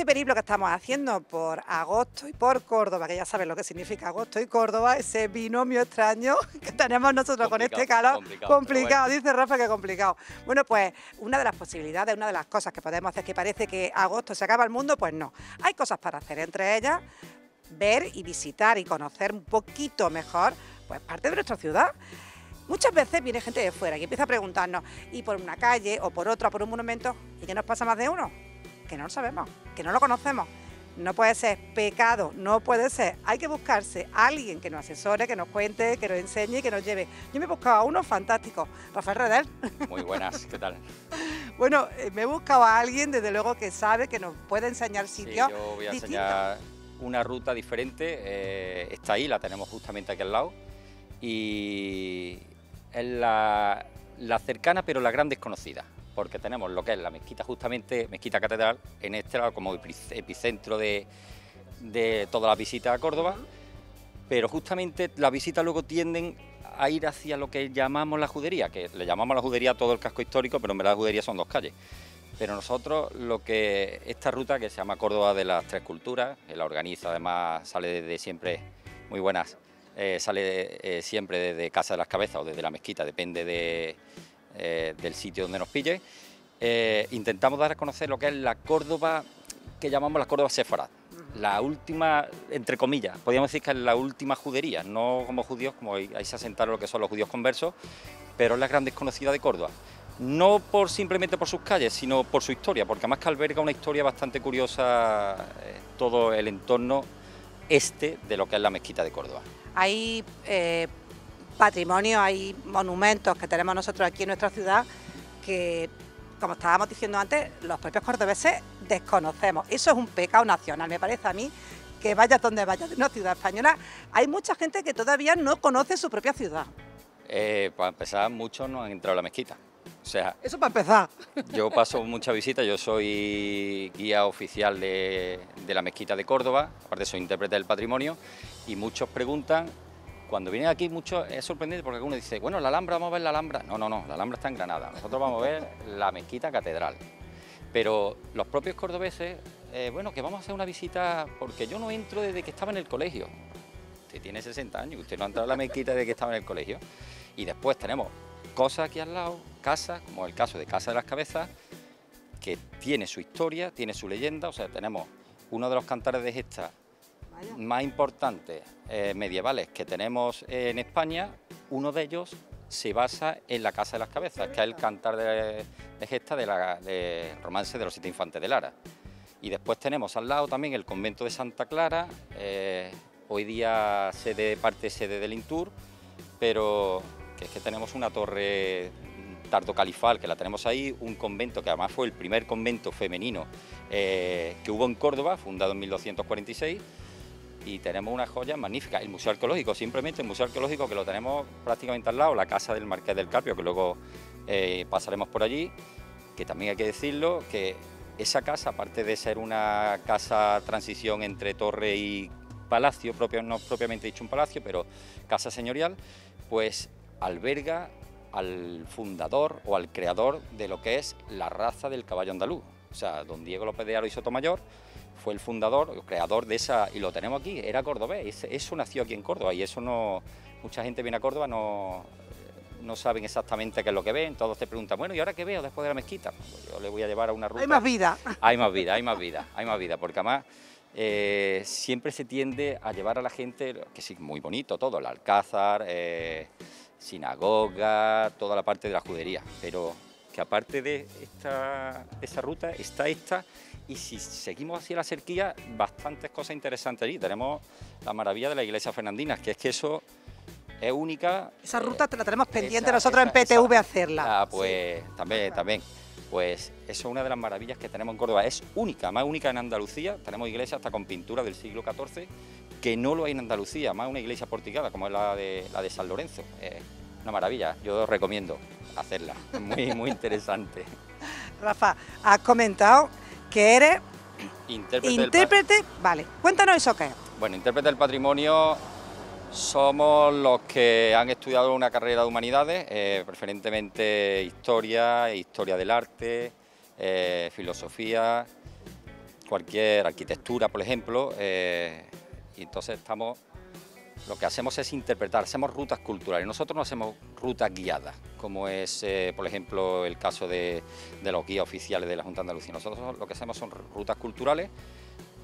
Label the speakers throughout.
Speaker 1: este periplo que estamos haciendo por agosto y por Córdoba, que ya saben lo que significa agosto y Córdoba, ese binomio extraño que tenemos nosotros con este calor, complicado, bueno. Dice Rafa que complicado. Bueno, pues una de las posibilidades, una de las cosas que podemos hacer, que parece que agosto se acaba el mundo, pues no. Hay cosas para hacer, entre ellas ver y visitar y conocer un poquito mejor pues parte de nuestra ciudad. Muchas veces viene gente de fuera y empieza a preguntarnos, y por una calle o por otra, por un monumento, ¿y qué nos pasa más de uno? Que no lo sabemos, que no lo conocemos. No puede ser pecado, no puede ser. Hay que buscarse a alguien que nos asesore, que nos cuente, que nos enseñe y que nos lleve. Yo me he buscado a uno fantástico, Rafael Redel.
Speaker 2: Muy buenas, ¿qué tal?
Speaker 1: Bueno, me he buscado a alguien, desde luego, que sabe, que nos puede enseñar sitios
Speaker 2: sí, yo voy a enseñar una ruta diferente. Está ahí, la tenemos justamente aquí al lado. Y es la cercana, pero la gran desconocida. Porque tenemos lo que es la mezquita, justamente, Mezquita Catedral, en este lado como epicentro de toda la visita a Córdoba, pero justamente las visitas luego tienden a ir hacia lo que llamamos la judería, que le llamamos la judería a todo el casco histórico, pero en verdad la judería son dos calles. Pero nosotros, esta ruta que se llama Córdoba de las Tres Culturas, la organiza, además sale desde siempre, muy buenas, sale siempre desde Casa de las Cabezas o desde la mezquita, depende del sitio donde nos pille. Intentamos dar a conocer lo que es la Córdoba que llamamos la Córdoba Sefarad, la última, entre comillas, podríamos decir que es la última judería, no como judíos, como ahí se asentaron lo que son los judíos conversos, pero es la gran desconocida de Córdoba. No simplemente por sus calles, sino por su historia, porque además que alberga una historia bastante curiosa todo el entorno de lo que es la mezquita de Córdoba.
Speaker 1: Hay patrimonio, hay monumentos que tenemos nosotros aquí en nuestra ciudad que, como estábamos diciendo antes, los propios cordobeses desconocemos. Eso es un pecado nacional, me parece a mí, que vayas donde vayas de una ciudad española, hay mucha gente que todavía no conoce su propia ciudad.
Speaker 2: Para empezar, muchos no han entrado a la mezquita. O sea,
Speaker 1: eso para empezar.
Speaker 2: Yo paso muchas visitas, yo soy guía oficial de la mezquita de Córdoba, aparte soy intérprete del patrimonio, y muchos preguntan, cuando vienen aquí, muchos es sorprendente porque alguno dice, bueno, la Alhambra, vamos a ver la Alhambra. No, la Alhambra está en Granada, nosotros vamos a ver la mezquita catedral. Pero los propios cordobeses, bueno, que vamos a hacer una visita, porque yo no entro desde que estaba en el colegio. Usted tiene 60 años, usted no ha entrado a la mezquita desde que estaba en el colegio. Y después tenemos cosas aquí al lado, casas, como el caso de Casa de las Cabezas, que tiene su historia, tiene su leyenda. O sea, tenemos uno de los cantares de gesta más importantes medievales que tenemos en España. Uno de ellos se basa en la Casa de las Cabezas, que es el cantar de gesta de Romance de los 7 Infantes de Lara. Y después tenemos al lado también el convento de Santa Clara, hoy día parte sede del INTUR, pero que es que tenemos una torre tardocalifal, que la tenemos ahí, un convento que además fue el primer convento femenino que hubo en Córdoba, fundado en 1246, y tenemos una joya magnífica. El Museo Arqueológico, simplemente el Museo Arqueológico, que lo tenemos prácticamente al lado, la casa del Marqués del Carpio, que luego pasaremos por allí, que también hay que decirlo, que esa casa, aparte de ser una casa transición entre torre y palacio, no propiamente dicho un palacio, pero casa señorial, pues alberga al fundador o al creador de lo que es la raza del caballo andaluz. O sea, don Diego López de Haro y Sotomayor fue el fundador, el creador de esa, y lo tenemos aquí, era cordobés, eso nació aquí en Córdoba, y eso no, mucha gente viene a Córdoba, no saben exactamente qué es lo que ven, todos te preguntan, bueno, ¿y ahora qué veo después de la mezquita? Pues yo le voy a llevar a una ruta.
Speaker 1: Hay más vida.
Speaker 2: Hay más vida, hay más vida, hay más vida, porque además siempre se tiende a llevar a la gente, que sí, muy bonito todo, el Alcázar, sinagoga, toda la parte de la judería, pero que aparte de esa ruta está esta, y si seguimos hacia la Cerquilla, bastantes cosas interesantes allí. Tenemos la maravilla de la iglesia fernandina, que es que eso es única.
Speaker 1: Esa ruta te la tenemos pendiente nosotros en PTV hacerla.
Speaker 2: Pues sí, también. Pues eso es una de las maravillas que tenemos en Córdoba, es única, más única en Andalucía. Tenemos iglesias hasta con pintura del siglo XIV, que no lo hay en Andalucía, más una iglesia porticada como es la de San Lorenzo. Una maravilla, yo os recomiendo hacerla, muy interesante.
Speaker 1: Rafa, has comentado que eres
Speaker 2: intérprete.
Speaker 1: Vale, cuéntanos eso qué es.
Speaker 2: Bueno, intérprete del patrimonio somos los que han estudiado una carrera de humanidades, preferentemente historia del arte, filosofía, cualquier arquitectura, por ejemplo, y entonces lo que hacemos es interpretar, hacemos rutas culturales. Nosotros no hacemos rutas guiadas, como es, por ejemplo, el caso de los guías oficiales de la Junta de Andalucía. Nosotros lo que hacemos son rutas culturales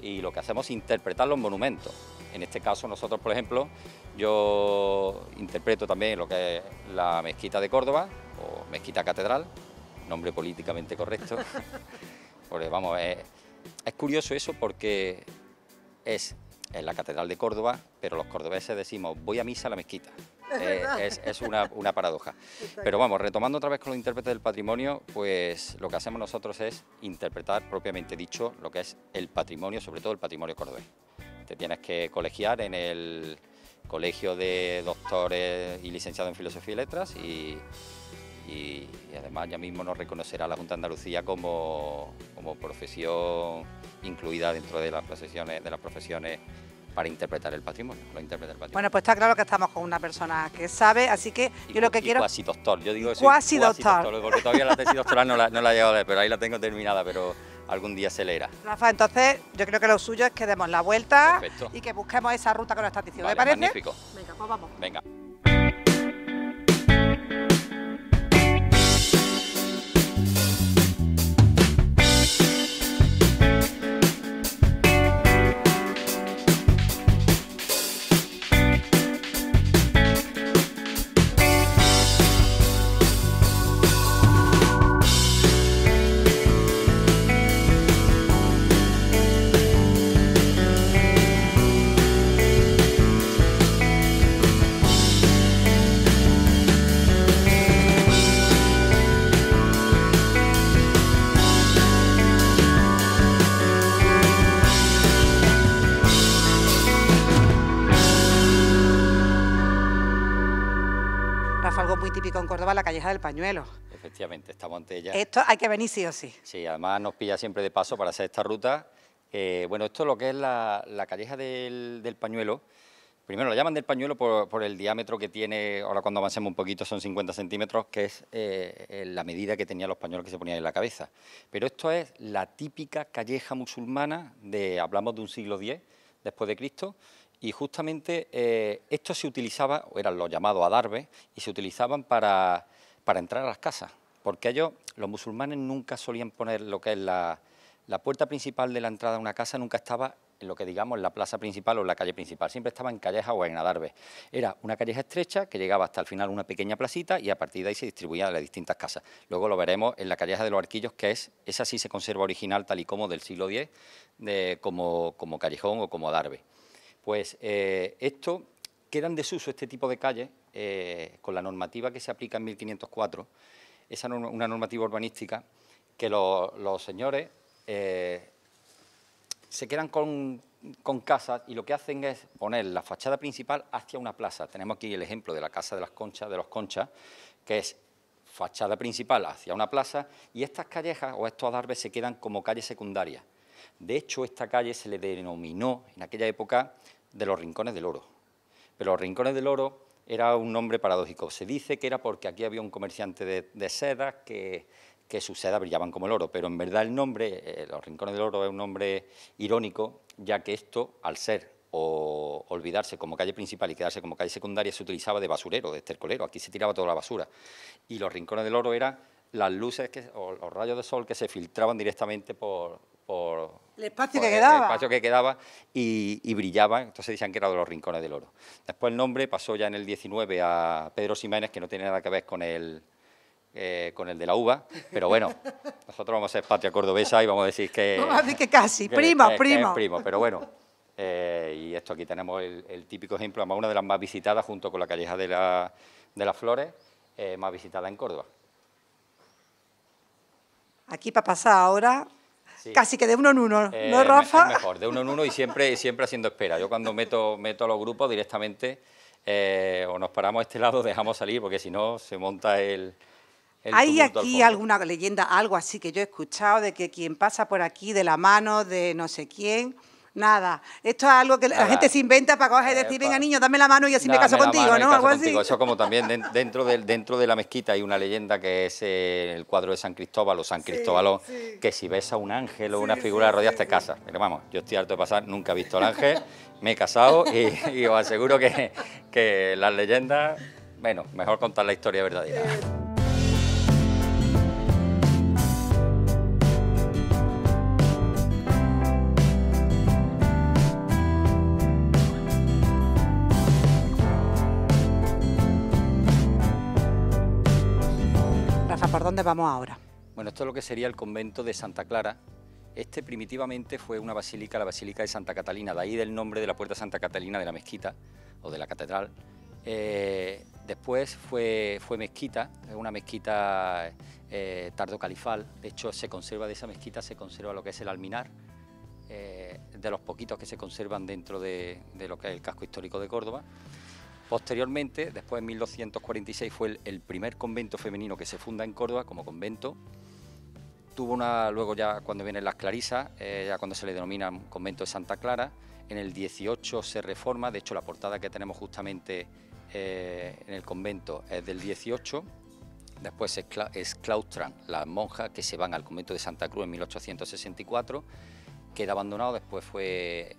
Speaker 2: y lo que hacemos es interpretar los monumentos. En este caso, nosotros, por ejemplo, yo interpreto también lo que es la Mezquita de Córdoba, o Mezquita Catedral, nombre políticamente correcto, porque vamos, es curioso eso porque es la Catedral de Córdoba, pero los cordobeses decimos voy a misa a la mezquita. Es una paradoja. Pero vamos, retomando otra vez con los intérpretes del patrimonio, pues lo que hacemos nosotros es interpretar propiamente dicho lo que es el patrimonio, sobre todo el patrimonio cordobés. Te tienes que colegiar en el Colegio de Doctores y Licenciados en Filosofía y Letras y además ya mismo nos reconocerá la Junta de Andalucía como profesión incluida dentro de las profesiones para interpretar el patrimonio,
Speaker 1: Bueno, pues está claro que estamos con una persona que sabe, así que yo lo que quiero...
Speaker 2: Cuasi doctor, yo digo eso.
Speaker 1: Cuasi doctor.
Speaker 2: Porque todavía la tesis doctoral no la he llegado a leer, pero ahí la tengo terminada, pero algún día se leerá.
Speaker 1: Rafa, entonces yo creo que lo suyo es que demos la vuelta.
Speaker 2: Perfecto.
Speaker 1: Y que busquemos esa ruta que nos estás diciendo.
Speaker 2: Vale,
Speaker 1: ¿Te parece?
Speaker 2: Magnífico.
Speaker 1: Venga, pues vamos.
Speaker 2: Venga.
Speaker 1: Algo muy típico en Córdoba, la calleja del pañuelo.
Speaker 2: Efectivamente, estamos ante ella.
Speaker 1: Esto hay que venir sí o sí.
Speaker 2: Sí, además nos pilla siempre de paso para hacer esta ruta. Bueno, esto es lo que es la calleja del pañuelo. Primero lo llaman del pañuelo por el diámetro que tiene, ahora cuando avancemos un poquito son 50 centímetros, que es la medida que tenían los pañuelos que se ponían en la cabeza. Pero esto es la típica calleja musulmana, hablamos de un siglo X después de Cristo, y justamente esto se utilizaba, o eran los llamados adarves, y se utilizaban para entrar a las casas, porque los musulmanes nunca solían poner lo que es la puerta principal de la entrada a una casa, nunca estaba en lo que digamos en la plaza principal o en la calle principal, siempre estaba en calleja o en adarves. Era una calleja estrecha que llegaba hasta el final una pequeña placita y a partir de ahí se distribuía a las distintas casas. Luego lo veremos en la calleja de los Arquillos, que esa sí se conserva original tal y como del siglo X, como callejón o como adarve. Pues esto queda en desuso, este tipo de calles, con la normativa que se aplica en 1504, una normativa urbanística, que los señores se quedan con casas y lo que hacen es poner la fachada principal hacia una plaza. Tenemos aquí el ejemplo de la Casa de los Conchas, que es fachada principal hacia una plaza, y estas callejas o estos adarves se quedan como calles secundarias. De hecho, esta calle se le denominó en aquella época de los Rincones del Oro. Pero los Rincones del Oro era un nombre paradójico. Se dice que era porque aquí había un comerciante de sedas que sus sedas brillaban como el oro, pero en verdad el nombre, los Rincones del Oro, es un nombre irónico, ya que esto, al ser o olvidarse como calle principal y quedarse como calle secundaria, se utilizaba de basurero, de estercolero. Aquí se tiraba toda la basura. Y los Rincones del Oro eran las luces o los rayos de sol que se filtraban directamente por
Speaker 1: el espacio que quedaba.
Speaker 2: El espacio que quedaba y brillaban, entonces decían que era de los Rincones del Oro. Después el nombre pasó ya en el 19 a Pedro Ximénez, que no tiene nada que ver con el de la uva, pero bueno, nosotros vamos a ser patria cordobesa y vamos a decir que...
Speaker 1: Vamos a decir que casi, primo.
Speaker 2: Pero bueno, y esto aquí tenemos el típico ejemplo, además una de las más visitadas junto con la calleja de las Flores, más visitada en Córdoba.
Speaker 1: Aquí para pasar ahora...
Speaker 2: Sí.
Speaker 1: Casi que de uno en uno, ¿no, Rafa?
Speaker 2: Es mejor, de uno en uno y siempre haciendo espera. Yo cuando meto a los grupos directamente o nos paramos a este lado, dejamos salir, porque si no se monta el
Speaker 1: ¿Hay aquí alguna leyenda, algo así que yo he escuchado, de que quien pasa por aquí de la mano de no sé quién, Nada. Esto es algo que la gente se inventa para coger y decir, venga niño, dame la mano y así me caso contigo, ¿no?
Speaker 2: Algo así. Eso como también dentro de la mezquita hay una leyenda que es el cuadro de San Cristóbal o San Cristóbalo, que si ves a un ángel o una figura de rodillas te casas. Pero vamos, yo estoy harto de pasar, nunca he visto al ángel, me he casado y os aseguro que las leyendas, bueno, mejor contar la historia verdadera.
Speaker 1: ¿Por dónde vamos ahora?
Speaker 2: Bueno, esto es lo que sería el convento de Santa Clara. Este primitivamente fue una basílica, la Basílica de Santa Catalina, de ahí del nombre de la Puerta Santa Catalina de la mezquita o de la catedral. Después fue mezquita, una mezquita tardocalifal. De hecho, se conserva de esa mezquita, se conserva lo que es el alminar, de los poquitos que se conservan dentro de lo que es el casco histórico de Córdoba. Posteriormente, después en 1246 fue el primer convento femenino que se funda en Córdoba como convento. Luego ya cuando vienen las clarisas, ya cuando se le denomina convento de Santa Clara. En el 18 se reforma, de hecho la portada que tenemos justamente en el convento es del 18. Después se exclaustran las monjas que se van al convento de Santa Cruz en 1864. Queda abandonado, después fue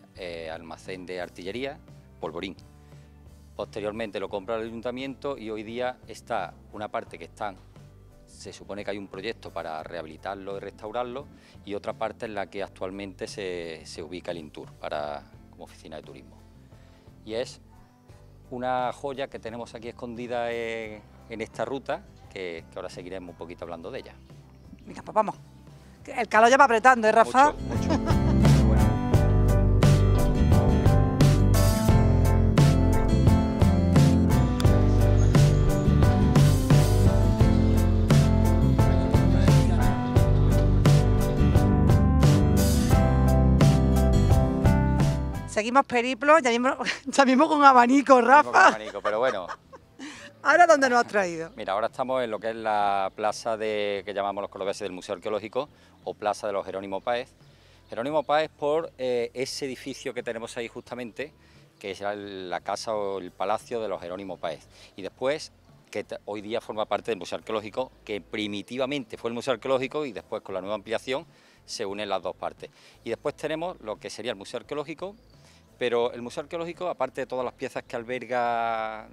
Speaker 2: almacén de artillería, polvorín. Posteriormente lo compra el ayuntamiento y hoy día está una parte que se supone que hay un proyecto para rehabilitarlo y restaurarlo, y otra parte en la que actualmente se ubica el Intur como oficina de turismo. Y es una joya que tenemos aquí escondida en esta ruta, que ahora seguiremos un poquito hablando de ella.
Speaker 1: Venga, pues vamos. El calor ya va apretando, ¿eh, Rafa?
Speaker 2: Mucho.
Speaker 1: Seguimos periplo, ya mismo con abanico, Rafa.
Speaker 2: Con abanico, pero bueno.
Speaker 1: ¿Ahora dónde nos has traído?
Speaker 2: Mira, ahora estamos en lo que es la plaza que llamamos los cordobeses del Museo Arqueológico, o Plaza de los Jerónimo Páez. Jerónimo Páez por ese edificio que tenemos ahí justamente, que es la casa o el palacio de los Jerónimo Páez. Y después, que hoy día forma parte del Museo Arqueológico, que primitivamente fue el Museo Arqueológico y después con la nueva ampliación se unen las dos partes. Y después tenemos lo que sería el Museo Arqueológico, pero el Museo Arqueológico, aparte de todas las piezas que alberga,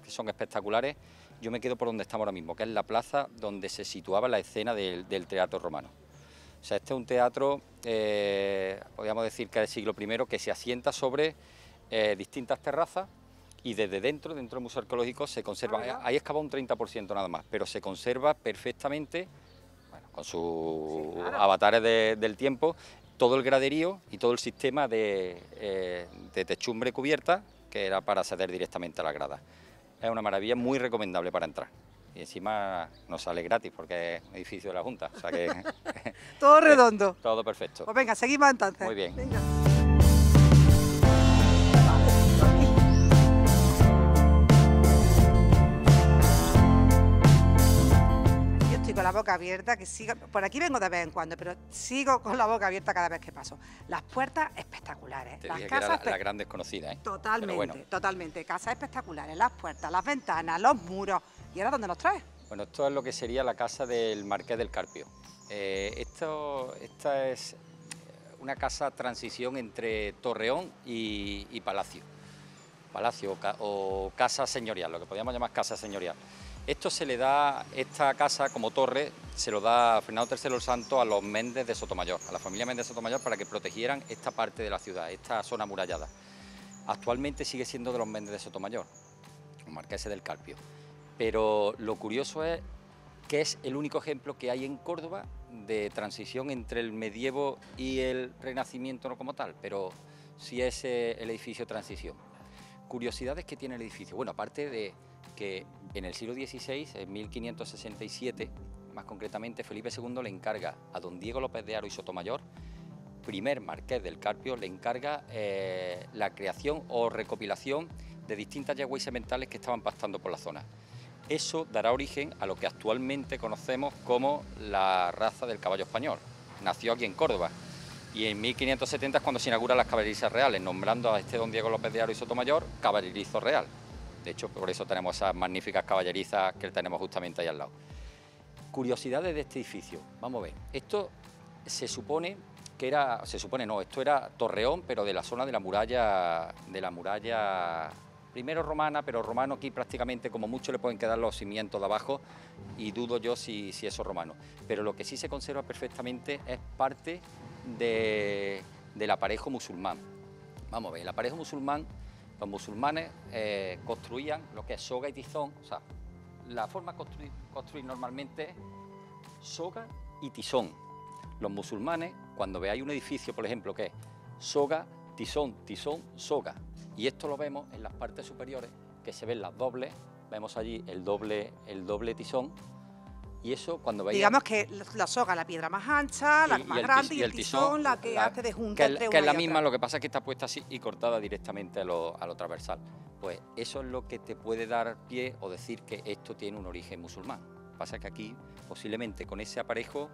Speaker 2: que son espectaculares, yo me quedo por donde estamos ahora mismo, que es la plaza donde se situaba la escena del teatro romano. O sea, este es un teatro, podríamos decir que es del siglo I, que se asienta sobre distintas terrazas, y desde dentro del Museo Arqueológico se conserva, ahí excava un 30% nada más, pero se conserva perfectamente, bueno, con sus avatares del tiempo, todo el graderío y todo el sistema de techumbre cubierta, que era para acceder directamente a la grada. Es una maravilla, muy recomendable para entrar. Y encima nos sale gratis porque es un edificio de la Junta. O sea que
Speaker 1: todo redondo.
Speaker 2: Todo perfecto.
Speaker 1: Pues venga, seguimos entonces.
Speaker 2: Muy bien.
Speaker 1: Venga. Con la boca abierta, que sigo, por aquí vengo de vez en cuando, pero sigo con la boca abierta cada vez que paso. Las puertas espectaculares,
Speaker 2: Te
Speaker 1: las
Speaker 2: dije
Speaker 1: casas...
Speaker 2: que era la gran desconocida, ¿eh?
Speaker 1: Totalmente,
Speaker 2: bueno.
Speaker 1: Totalmente. Casas espectaculares, las puertas, las ventanas, los muros. ¿Y ahora dónde nos traes?
Speaker 2: Bueno, esto es lo que sería la casa del Marqués del Carpio. Esta es una casa transición entre torreón y palacio. Palacio o casa señorial, lo que podríamos llamar casa señorial. Esto se le da, esta casa como torre, se lo da Fernando III el Santo a los Méndez de Sotomayor, a la familia Méndez de Sotomayor, para que protegieran esta parte de la ciudad, esta zona amurallada. Actualmente sigue siendo de los Méndez de Sotomayor, los marqueses del Carpio. Pero lo curioso es que es el único ejemplo que hay en Córdoba de transición entre el medievo y el renacimiento, no como tal, pero sí es el edificio de transición. Curiosidades que tiene el edificio. Bueno, aparte de que en el siglo XVI, en 1567, más concretamente Felipe II le encarga a don Diego López de Haro y Sotomayor, primer marqués del Carpio, le encarga la creación o recopilación de distintas yeguas sementales que estaban pastando por la zona. Eso dará origen a lo que actualmente conocemos como la raza del caballo español. Nació aquí en Córdoba. Y en 1570 es cuando se inauguran las caballerizas reales, nombrando a este don Diego López de Haro y Sotomayor caballerizo real. De hecho, por eso tenemos esas magníficas caballerizas que tenemos justamente ahí al lado. Curiosidades de este edificio. Vamos a ver. Esto se supone que era... Se supone no, esto era Torreón, pero de la zona de la muralla primero romana, pero romano aquí prácticamente como mucho le pueden quedar los cimientos de abajo y dudo yo si eso es romano. Pero lo que sí se conserva perfectamente es parte del aparejo musulmán. Vamos a ver, el aparejo musulmán, los musulmanes construían lo que es soga y tizón, o sea, la forma de construir normalmente es soga y tizón. Los musulmanes, cuando veáis un edificio, por ejemplo, que es soga, tizón, tizón, soga, y esto lo vemos en las partes superiores, que se ven las dobles, vemos allí el doble tizón, y eso cuando veis...
Speaker 1: Digamos que la soga, la piedra más ancha, la más grande, y el tizón la que hace de junta entre una
Speaker 2: que es la
Speaker 1: y
Speaker 2: misma,
Speaker 1: otra.
Speaker 2: lo que pasa es que está puesta así y cortada directamente a lo transversal. Pues eso es lo que te puede dar pie o decir que esto tiene un origen musulmán. Lo que pasa es que aquí, posiblemente con ese aparejo,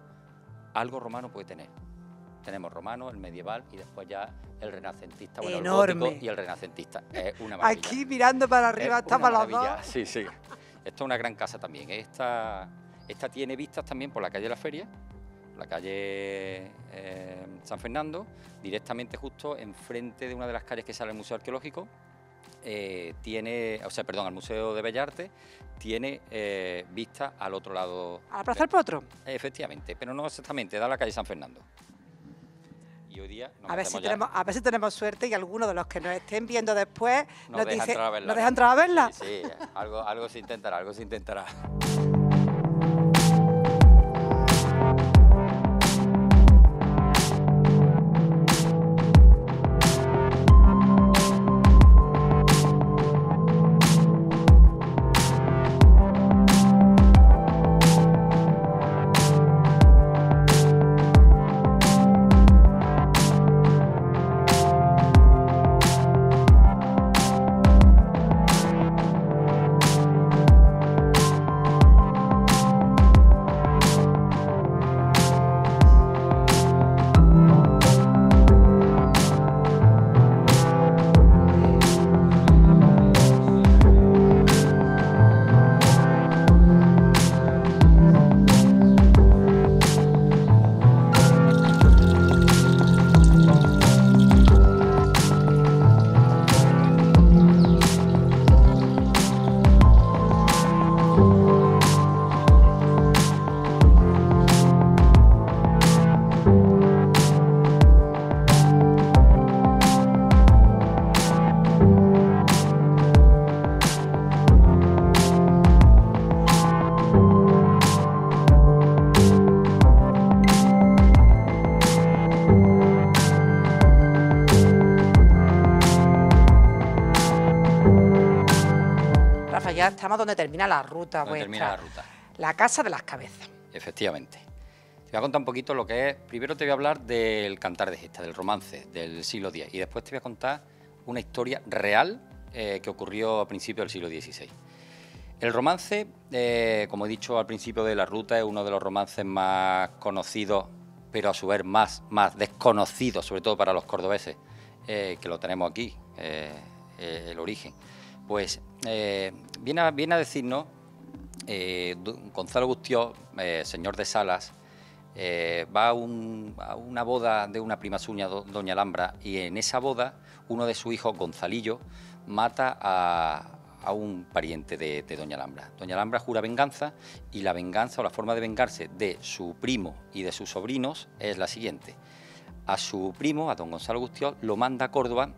Speaker 2: algo romano puede tener. Tenemos romano, el medieval y después ya el renacentista, bueno,
Speaker 1: enorme.
Speaker 2: el gótico y el renacentista. Es una maravilla.
Speaker 1: Aquí mirando para arriba estamos los dos.
Speaker 2: Sí, sí. Esto es una gran casa también. Esta tiene vistas también por la calle de la Feria, la calle San Fernando, directamente justo enfrente de una de las calles que sale al Museo Arqueológico. Al Museo de Bellas Artes, tiene vista al otro lado.
Speaker 1: ¿A la Plaza del Potro?
Speaker 2: Efectivamente, pero no exactamente, da la calle San Fernando. Y hoy día
Speaker 1: a ver si tenemos suerte y alguno de los que nos estén viendo después nos
Speaker 2: deja
Speaker 1: dice,
Speaker 2: entrar a verla,
Speaker 1: ¿nos deja entrar a verla?
Speaker 2: Sí, algo se intentará, algo se intentará.
Speaker 1: Ya estamos donde termina la ruta
Speaker 2: donde
Speaker 1: vuestra.
Speaker 2: termina la ruta.
Speaker 1: La Casa de las Cabezas.
Speaker 2: Efectivamente. Te voy a contar un poquito lo que es. Primero te voy a hablar del Cantar de Gesta, del romance del siglo X. Y después te voy a contar una historia real que ocurrió a principios del siglo XVI. El romance, como he dicho al principio de la ruta, es uno de los romances más conocidos, pero a su vez más desconocidos, sobre todo para los cordobeses, que lo tenemos aquí, el origen. Pues viene a decirnos Gonzalo Gustió, señor de Salas, va a una boda de una prima suya, doña Alhambra, y en esa boda uno de sus hijos, Gonzalillo, mata a un pariente de doña Alhambra. Doña Alhambra jura venganza y la venganza o la forma de vengarse de su primo y de sus sobrinos es la siguiente. A su primo, a don Gonzalo Gustió, lo manda a Córdoba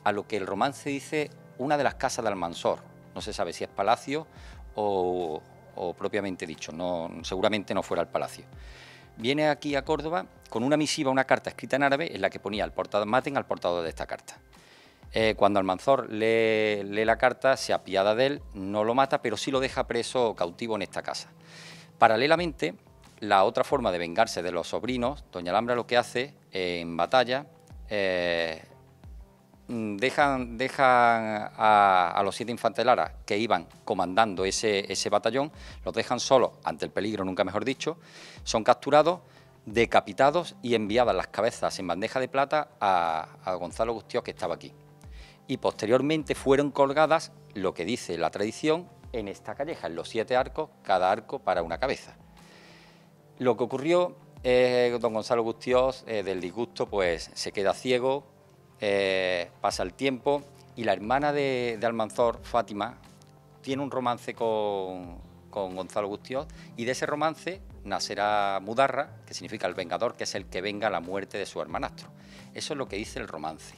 Speaker 2: a lo que el romance dice una de las casas de Almansor. No se sabe si es palacio o propiamente dicho, seguramente no fuera el palacio. Viene aquí a Córdoba con una misiva, una carta escrita en árabe en la que ponía maten al portador de esta carta. Cuando Almanzor lee la carta, se apiada de él, no lo mata, pero sí lo deja preso o cautivo en esta casa. Paralelamente, la otra forma de vengarse de los sobrinos, doña Alhambra lo que hace en batalla, dejan a los 7 infantes de Lara que iban comandando ese batallón, los dejan solos ante el peligro, nunca mejor dicho, son capturados, decapitados y enviadas las cabezas en bandeja de plata a Gonzalo Gustiós, que estaba aquí. Y posteriormente fueron colgadas, lo que dice la tradición, en esta calleja, en los 7 arcos, cada arco para una cabeza. Lo que ocurrió, don Gonzalo Gustiós, del disgusto, pues se queda ciego, pasa el tiempo y la hermana de Almanzor, Fátima, tiene un romance con Gonzalo Gustiós, y de ese romance nacerá Mudarra, que significa el vengador, que es el que venga la muerte de su hermanastro. Eso es lo que dice el romance.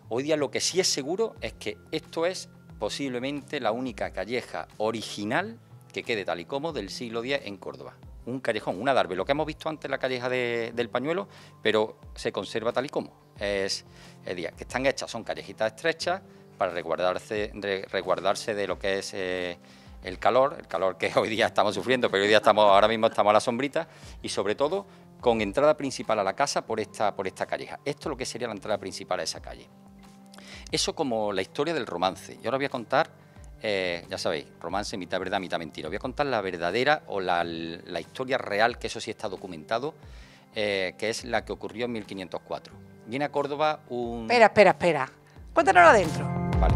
Speaker 2: Hoy día lo que sí es seguro es que esto es posiblemente la única calleja original que quede tal y como del siglo X en Córdoba. Un callejón, una darbe, lo que hemos visto antes, la calleja del Pañuelo, pero se conserva tal y como. Es que están hechas, son callejitas estrechas para resguardarse de lo que es el calor que hoy día estamos sufriendo, pero hoy día ahora mismo estamos a la sombrita, y sobre todo con entrada principal a la casa por esta calleja. Esto es lo que sería la entrada principal a esa calle. Eso como la historia del romance. Y ahora voy a contar, ya sabéis, romance mitad verdad, mitad mentira. Voy a contar la verdadera o la historia real, que eso sí está documentado, que es la que ocurrió en 1504. Viene a Córdoba un...
Speaker 1: Espera. Cuéntanoslo adentro.
Speaker 2: Vale.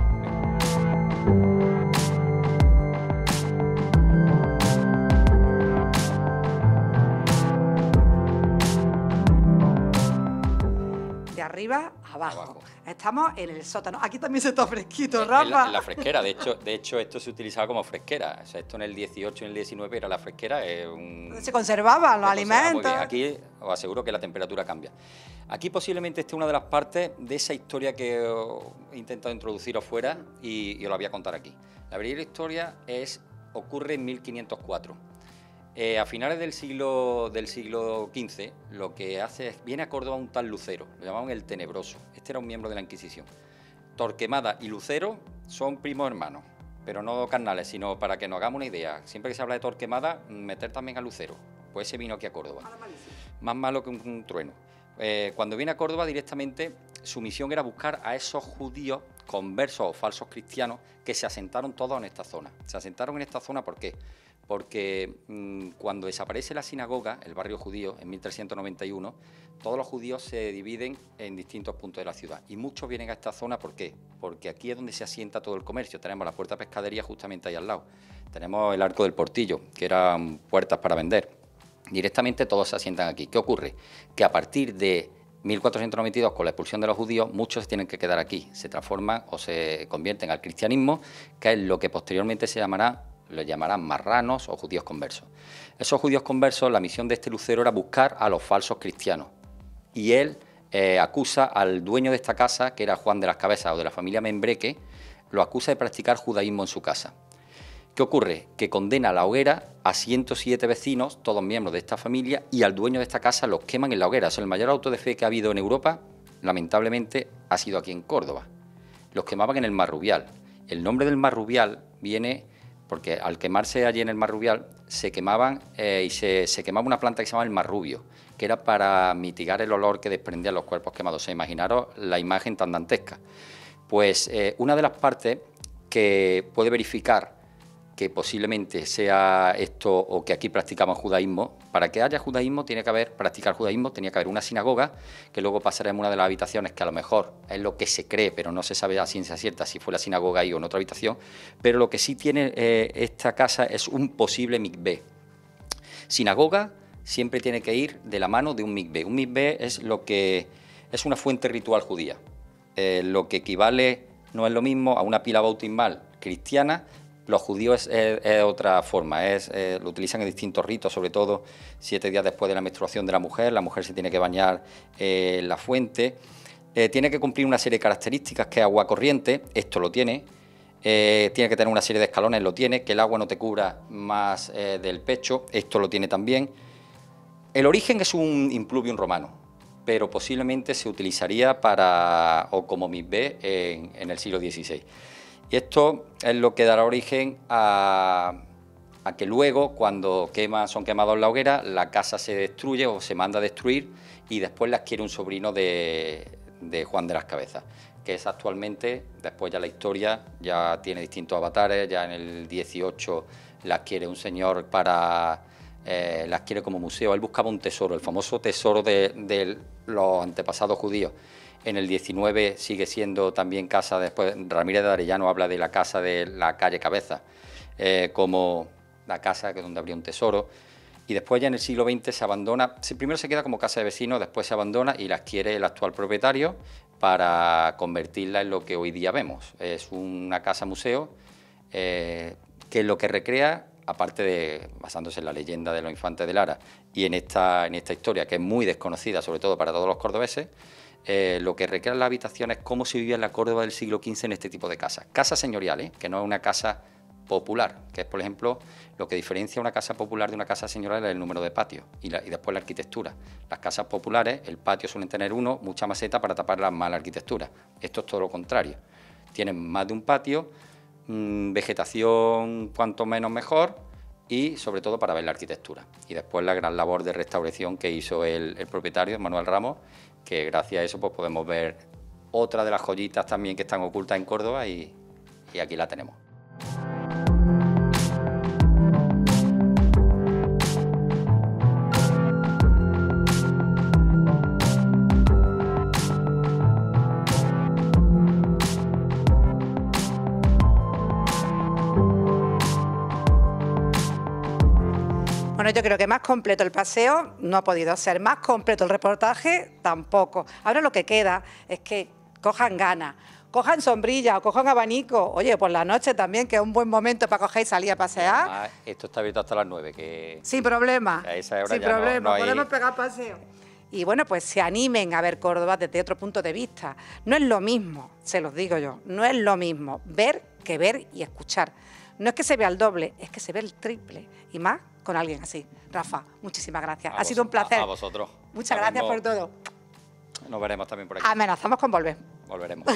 Speaker 1: De arriba a abajo. Estamos en el sótano. Aquí también se está fresquito, Rafa.
Speaker 2: En la fresquera. De hecho, esto se utilizaba como fresquera. O sea, esto en el 18 y en el 19 era la fresquera.
Speaker 1: Se conservaban los alimentos.
Speaker 2: Aquí os aseguro que la temperatura cambia. Aquí posiblemente esté una de las partes de esa historia que he intentado introduciros fuera y os la voy a contar aquí. La verdadera historia ocurre en 1504. A finales del siglo XV, lo que hace es, viene a Córdoba un tal Lucero, lo llamaban el Tenebroso. Este era un miembro de la Inquisición. Torquemada y Lucero son primos hermanos, pero no carnales, sino para que nos hagamos una idea. Siempre que se habla de Torquemada, meter también a Lucero. Pues ese vino aquí a Córdoba. Más malo que un trueno. Cuando viene a Córdoba directamente, su misión era buscar a esos judíos conversos o falsos cristianos que se asentaron todos en esta zona. Se asentaron en esta zona, ¿por qué? Porque cuando desaparece la sinagoga, el barrio judío, en 1391, todos los judíos se dividen en distintos puntos de la ciudad. Y muchos vienen a esta zona, ¿por qué? Porque aquí es donde se asienta todo el comercio. Tenemos la puerta de pescadería justamente ahí al lado. Tenemos el Arco del Portillo, que eran puertas para vender. Directamente todos se asientan aquí. ¿Qué ocurre? Que a partir de 1492, con la expulsión de los judíos, muchos se tienen que quedar aquí. Se transforman o se convierten al cristianismo, que es lo que posteriormente le llamarán marranos o judíos conversos. Esos judíos conversos, la misión de este Lucero era buscar a los falsos cristianos. Y él acusa al dueño de esta casa, que era Juan de las Cabezas o de la familia Membreque, lo acusa de practicar judaísmo en su casa. ¿Qué ocurre? Que condena a la hoguera a 107 vecinos, todos miembros de esta familia, y al dueño de esta casa los queman en la hoguera. Es el mayor auto de fe que ha habido en Europa, lamentablemente, ha sido aquí en Córdoba. Los quemaban en el Marrubial. El nombre del Marrubial viene porque al quemarse allí en el Marrubial se quemaban y se quemaba una planta que se llama el marrubio, que era para mitigar el olor que desprendían los cuerpos quemados. O sea, imaginaros la imagen tan dantesca. Pues una de las partes que puede verificar que posiblemente sea esto o que aquí practicamos judaísmo. Para que haya judaísmo practicar judaísmo, tenía que haber una sinagoga, que luego pasará en una de las habitaciones, que a lo mejor es lo que se cree, pero no se sabe a ciencia cierta si fue la sinagoga ahí o en otra habitación, pero lo que sí tiene esta casa es un posible mikvé. Sinagoga siempre tiene que ir de la mano de un mikvé. Un mikvé es una fuente ritual judía, lo que equivale, no es lo mismo a una pila bautismal cristiana. Los judíos es otra forma, lo utilizan en distintos ritos, sobre todo 7 días después de la menstruación de la mujer se tiene que bañar en la fuente, tiene que cumplir una serie de características, que es agua corriente, esto lo tiene, tiene que tener una serie de escalones, lo tiene, que el agua no te cubra más del pecho, esto lo tiene también. El origen es un impluvium romano, pero posiblemente se utilizaría como mikvé en el siglo XVI. Y esto es lo que dará origen a que luego, cuando son quemados en la hoguera, la casa se destruye o se manda a destruir y después la adquiere un sobrino de Juan de las Cabezas, que es actualmente, después ya la historia ya tiene distintos avatares, ya en el 18 la adquiere un señor para las quiere como museo. Él buscaba un tesoro, el famoso tesoro de los antepasados judíos. En el 19 sigue siendo también casa, después Ramírez de Arellano habla de la casa de la calle Cabeza, como la casa donde habría un tesoro. Y después ya en el siglo XX se abandona, primero se queda como casa de vecinos, después se abandona y la adquiere el actual propietario para convertirla en lo que hoy día vemos. Es una casa museo que lo que recrea, aparte de basándose en la leyenda de los infantes de Lara y en esta historia que es muy desconocida, sobre todo para todos los cordobeses, lo que recrea en la habitación es cómo se vivía en la Córdoba del siglo XV en este tipo de casas. Casas señoriales, que no es una casa popular, que es, por ejemplo, lo que diferencia una casa popular de una casa señorial es el número de patios y después la arquitectura. Las casas populares, el patio suelen tener mucha maceta para tapar la mala arquitectura. Esto es todo lo contrario. Tienen más de un patio, vegetación cuanto menos mejor y sobre todo para ver la arquitectura. Y después la gran labor de restauración que hizo el propietario, Manuel Ramos, que gracias a eso pues podemos ver otra de las joyitas también que están ocultas en Córdoba y aquí la tenemos.
Speaker 1: Bueno, yo creo que más completo el paseo no ha podido ser, más completo el reportaje tampoco. Ahora lo que queda es que cojan ganas, cojan sombrilla o cojan abanico. Oye, por la noche también, que es un buen momento para coger y salir a pasear.
Speaker 2: Además, esto está abierto hasta las 9, que...
Speaker 1: Sin problema,
Speaker 2: a esa hora
Speaker 1: sin
Speaker 2: ya
Speaker 1: problema,
Speaker 2: no hay...
Speaker 1: podemos pegar paseo. Y bueno, pues se animen a ver Córdoba desde otro punto de vista. No es lo mismo, se los digo yo, no es lo mismo ver que ver y escuchar. No es que se vea el doble, es que se ve el triple. Y más con alguien así. Rafa, muchísimas gracias. Ha sido un placer.
Speaker 2: A vosotros.
Speaker 1: Muchas gracias por todo.
Speaker 2: Nos veremos también por aquí.
Speaker 1: Amenazamos con volver.
Speaker 2: Volveremos.